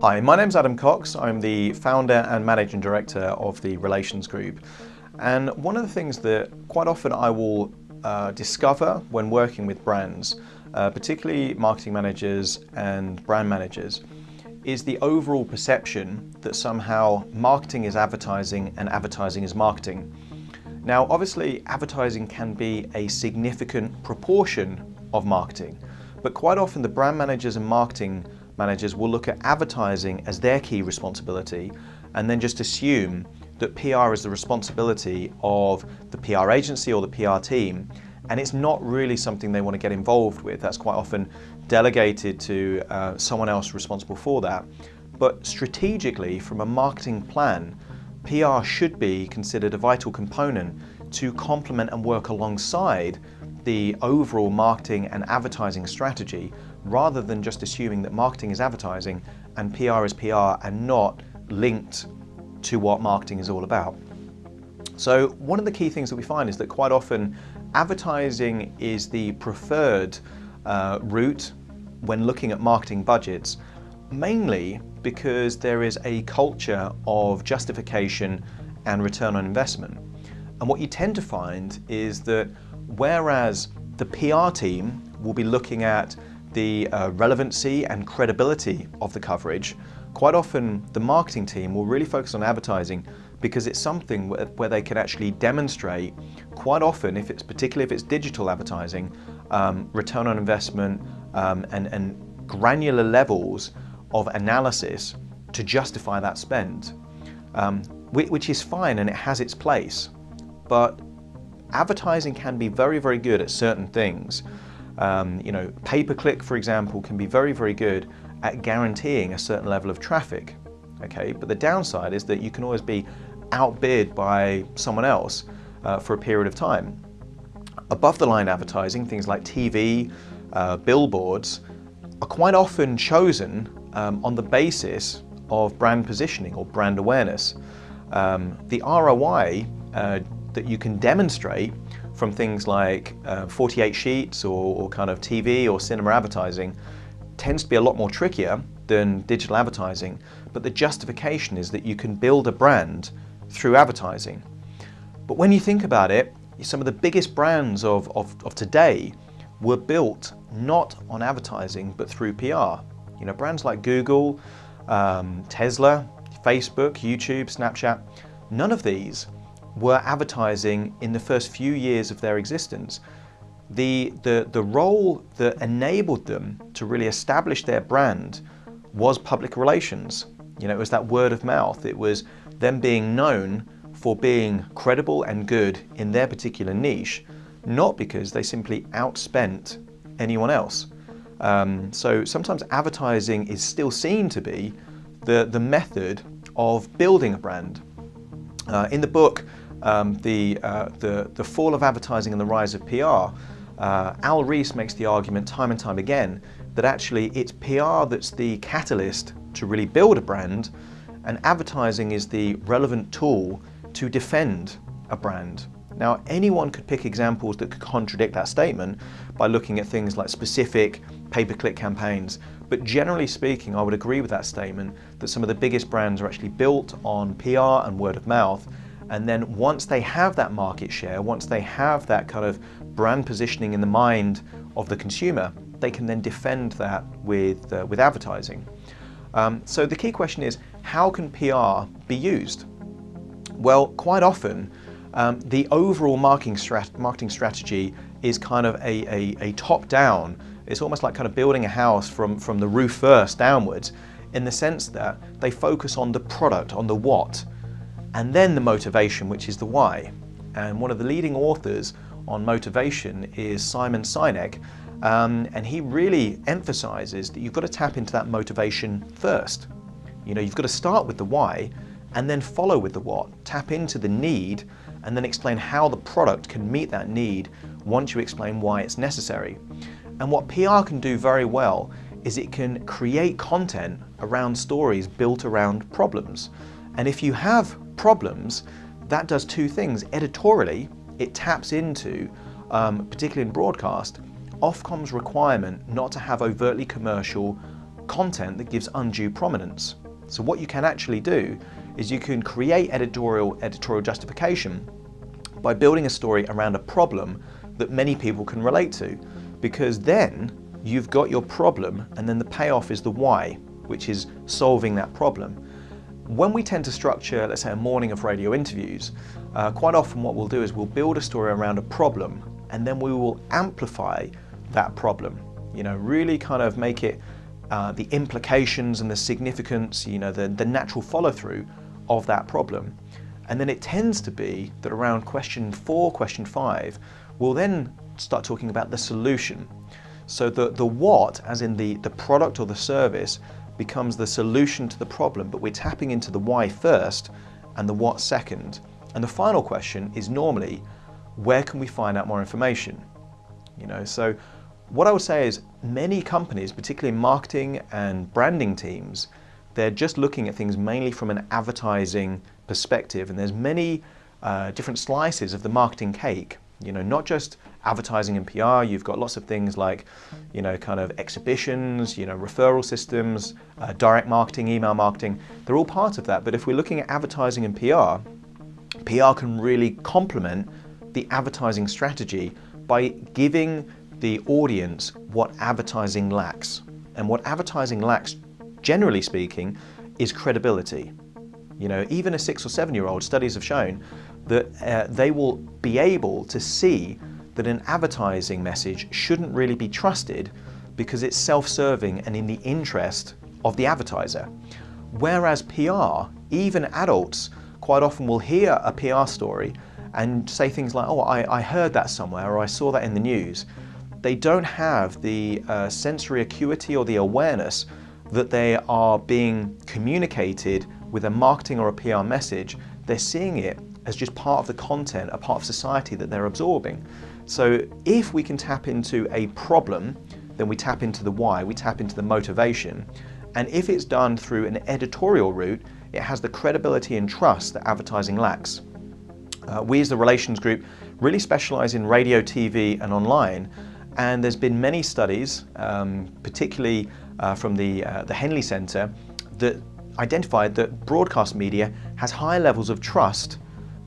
Hi, my name's Adam Cox. I'm the founder and managing director of the Relations Group. And one of the things that quite often I will discover when working with brands, particularly marketing managers and brand managers, is the overall perception that somehow marketing is advertising and advertising is marketing. Now, obviously, advertising can be a significant proportion of marketing, but quite often the brand managers and marketing managers will look at advertising as their key responsibility and then just assume that PR is the responsibility of the PR agency or the PR team, and it's not really something they want to get involved with. That's quite often delegated to someone else responsible for that. But strategically, from a marketing plan, PR should be considered a vital component to complement and work alongside the overall marketing and advertising strategy, rather than just assuming that marketing is advertising and PR is PR and not linked to what marketing is all about. So one of the key things that we find is that quite often advertising is the preferred route when looking at marketing budgets, mainly because there is a culture of justification and return on investment. And what you tend to find is that whereas the PR team will be looking at the relevancy and credibility of the coverage, quite often the marketing team will really focus on advertising because it's something where they can actually demonstrate, quite often, particularly if it's digital advertising, return on investment and granular levels of analysis to justify that spend, which is fine and it has its place. But advertising can be very, very good at certain things. Pay-per-click, for example, can be very, very good at guaranteeing a certain level of traffic. Okay, but the downside is that you can always be outbid by someone else for a period of time. Above-the-line advertising, things like TV, billboards, are quite often chosen on the basis of brand positioning or brand awareness. The ROI that you can demonstrate from things like 48 sheets or kind of TV or cinema advertising tends to be a lot more trickier than digital advertising, but the justification is that you can build a brand through advertising. But when you think about it, some of the biggest brands of today were built not on advertising but through PR. Brands like Google, Tesla, Facebook, YouTube, Snapchat, none of these were advertising in the first few years of their existence. The role that enabled them to really establish their brand was public relations. It was that word of mouth. It was them being known for being credible and good in their particular niche, not because they simply outspent anyone else. So sometimes advertising is still seen to be the method of building a brand. In the book, the Fall of Advertising and the Rise of PR, Al Ries makes the argument time and time again that actually it's PR that's the catalyst to really build a brand, and advertising is the relevant tool to defend a brand. Now, anyone could pick examples that could contradict that statement by looking at things like specific pay-per-click campaigns, but generally speaking, I would agree with that statement that some of the biggest brands are actually built on PR and word of mouth. And then once they have that market share, once they have that kind of brand positioning in the mind of the consumer, they can then defend that with advertising. So the key question is, how can PR be used? Well, quite often, the overall marketing strategy is kind of a top-down. It's almost like kind of building a house from the roof first downwards, in the sense that they focus on the product, on the what, and then the motivation, which is the why. And one of the leading authors on motivation is Simon Sinek, and he really emphasizes that you've got to tap into that motivation first. You've got to start with the why and then follow with the what. Tap into the need and then explain how the product can meet that need once you explain why it's necessary. And what PR can do very well is it can create content around stories built around problems. And if you have problems, that does two things. Editorially, it taps into, particularly in broadcast, Ofcom's requirement not to have overtly commercial content that gives undue prominence. So what you can actually do is you can create editorial justification by building a story around a problem that many people can relate to, because then you've got your problem and then the payoff is the why, which is solving that problem. When we tend to structure, let's say, a morning of radio interviews, quite often what we'll do is we'll build a story around a problem and then we will amplify that problem, really kind of make it the implications and the significance, the natural follow-through of that problem. And then it tends to be that around question 4, question 5, we'll then start talking about the solution. So the what, as in the product or the service, becomes the solution to the problem, but we're tapping into the why first and the what second. And the final question is normally, where can we find out more information? So what I would say is many companies, particularly marketing and branding teams, they're just looking at things mainly from an advertising perspective, and there's many different slices of the marketing cake. Not just advertising and PR, you've got lots of things like, kind of exhibitions, referral systems, direct marketing, email marketing, they're all part of that. But if we're looking at advertising and PR can really complement the advertising strategy by giving the audience what advertising lacks. And what advertising lacks, generally speaking, is credibility. Even a 6 or 7-year-old, studies have shown that they will be able to see that an advertising message shouldn't really be trusted because it's self-serving and in the interest of the advertiser. Whereas PR, even adults quite often will hear a PR story and say things like, oh, I heard that somewhere, or I saw that in the news. They don't have the sensory acuity or the awareness that they are being communicated with a marketing or a PR message. They're seeing it as just part of the content, a part of society that they're absorbing. So if we can tap into a problem, then we tap into the why, we tap into the motivation. And if it's done through an editorial route, it has the credibility and trust that advertising lacks. We as the Relations Group really specialize in radio, TV and online. And there's been many studies, particularly from the Henley Centre, that identified that broadcast media has higher levels of trust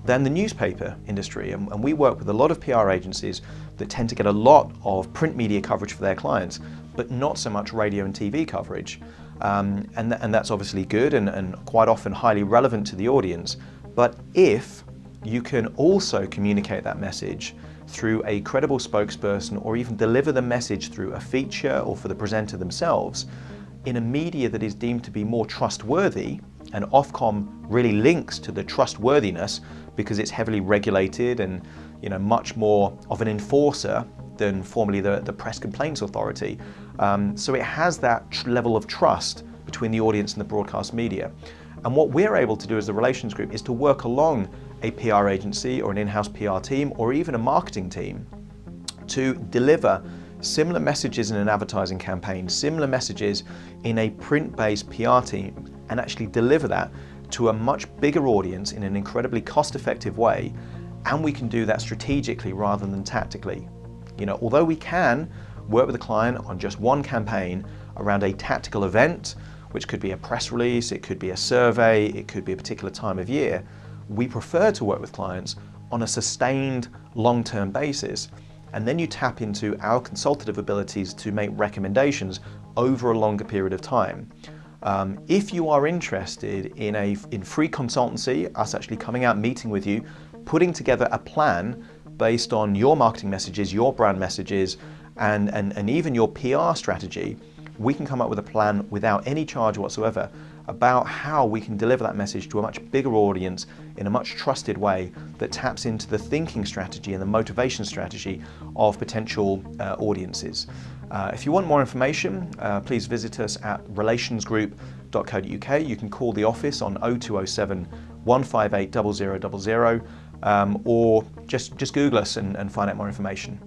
than the newspaper industry. And we work with a lot of PR agencies that tend to get a lot of print media coverage for their clients, but not so much radio and TV coverage. And that's obviously good and quite often highly relevant to the audience. But if you can also communicate that message through a credible spokesperson, or even deliver the message through a feature or for the presenter themselves, in a media that is deemed to be more trustworthy, and Ofcom really links to the trustworthiness because it's heavily regulated and much more of an enforcer than formerly the Press Complaints Authority. So it has that level of trust between the audience and the broadcast media. And what we're able to do as the Relations Group is to work along a PR agency or an in-house PR team or even a marketing team to deliver similar messages in an advertising campaign, similar messages in a print-based PR team, and actually deliver that to a much bigger audience in an incredibly cost-effective way. And we can do that strategically rather than tactically. Although we can work with a client on just one campaign around a tactical event, which could be a press release, it could be a survey, it could be a particular time of year, we prefer to work with clients on a sustained long-term basis. And then you tap into our consultative abilities to make recommendations over a longer period of time. If you are interested in free consultancy, us actually coming out, meeting with you, putting together a plan based on your marketing messages, your brand messages, and even your PR strategy, we can come up with a plan without any charge whatsoever about how we can deliver that message to a much bigger audience in a much trusted way that taps into the thinking strategy and the motivation strategy of potential audiences. If you want more information, please visit us at relationsgroup.co.uk. You can call the office on 0207 158 0000 or just Google us and find out more information.